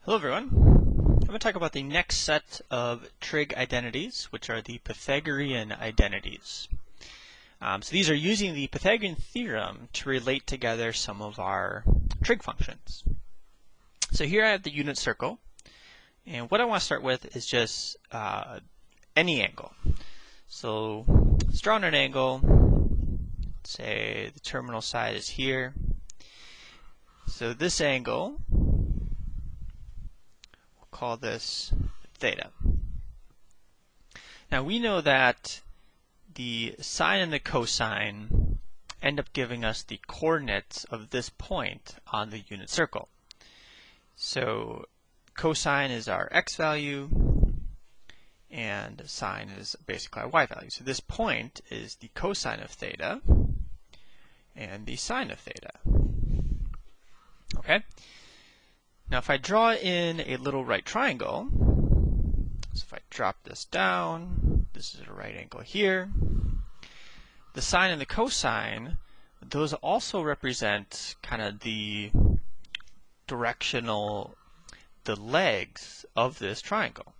Hello everyone. I'm going to talk about the next set of trig identities, which are the Pythagorean identities. So these are using the Pythagorean theorem to relate together some of our trig functions. So here I have the unit circle, and what I want to start with is just any angle. So let's draw an angle. Say the terminal side is here. So this angle, call this theta. Now we know that the sine and the cosine end up giving us the coordinates of this point on the unit circle. So cosine is our x value and sine is basically our y value. So this point is the cosine of theta and the sine of theta. Okay? Now if I draw in a little right triangle, so if I drop this down, this is a right angle here. The sine and the cosine, those also represent kind of the directional, the legs of this triangle.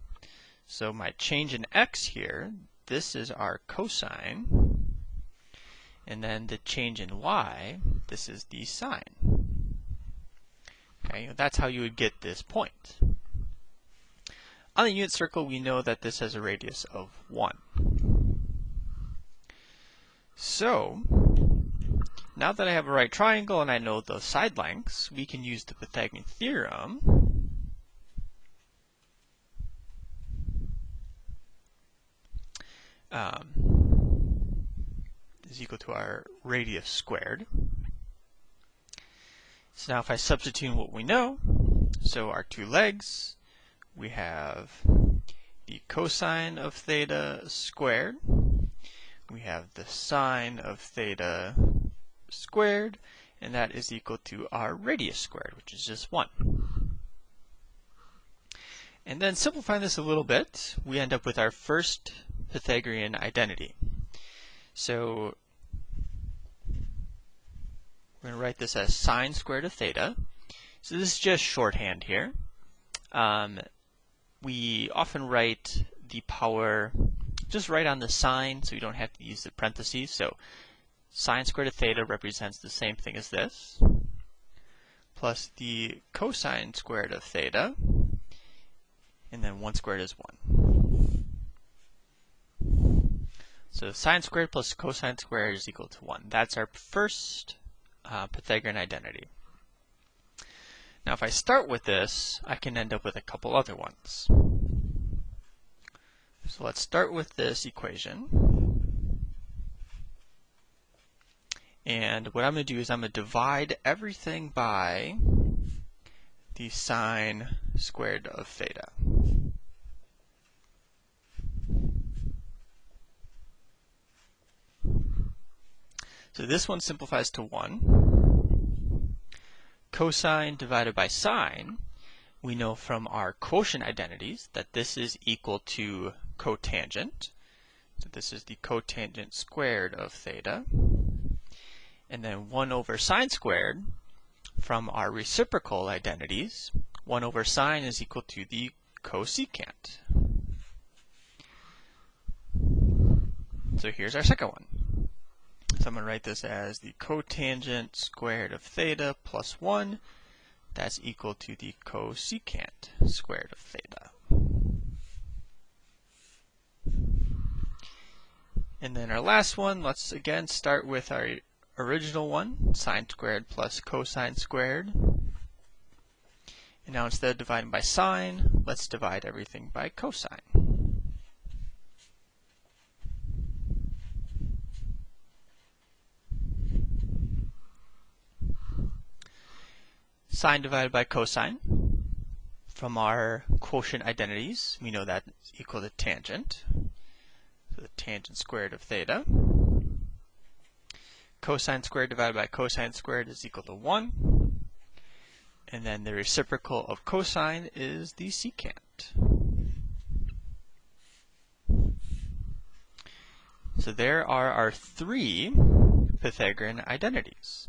So my change in x here, this is our cosine, and then the change in y, this is the sine. Okay, that's how you would get this point. On the unit circle, we know that this has a radius of 1. So, now that I have a right triangle and I know the side lengths, we can use the Pythagorean theorem is equal to our radius squared. So now if I substitute in what we know, so our two legs, we have the cosine of theta squared, we have the sine of theta squared, and that is equal to our radius squared, which is just 1. And then simplifying this a little bit, we end up with our first Pythagorean identity. So we're going to write this as sine squared of theta. So this is just shorthand here. We often write the power just right on the sine, so you don't have to use the parentheses. So sine squared of theta represents the same thing as this, plus the cosine squared of theta, and then 1 squared is 1. So sine squared plus cosine squared is equal to 1. That's our first Pythagorean identity. Now if I start with this, I can end up with a couple other ones. So let's start with this equation. And what I'm going to do is I'm going to divide everything by the sine squared of theta. So this one simplifies to 1. Cosine divided by sine, we know from our quotient identities that this is equal to cotangent. So this is the cotangent squared of theta. And then 1 over sine squared, from our reciprocal identities, 1 over sine is equal to the cosecant. So here's our second one. So I'm going to write this as the cotangent squared of theta plus 1. That's equal to the cosecant squared of theta. And then our last one, let's again start with our original one, sine squared plus cosine squared. And now instead of dividing by sine, let's divide everything by cosine. Sine divided by cosine. From our quotient identities, we know that is equal to tangent. So the tangent squared of theta. Cosine squared divided by cosine squared is equal to 1. And then the reciprocal of cosine is the secant. So there are our 3 Pythagorean identities.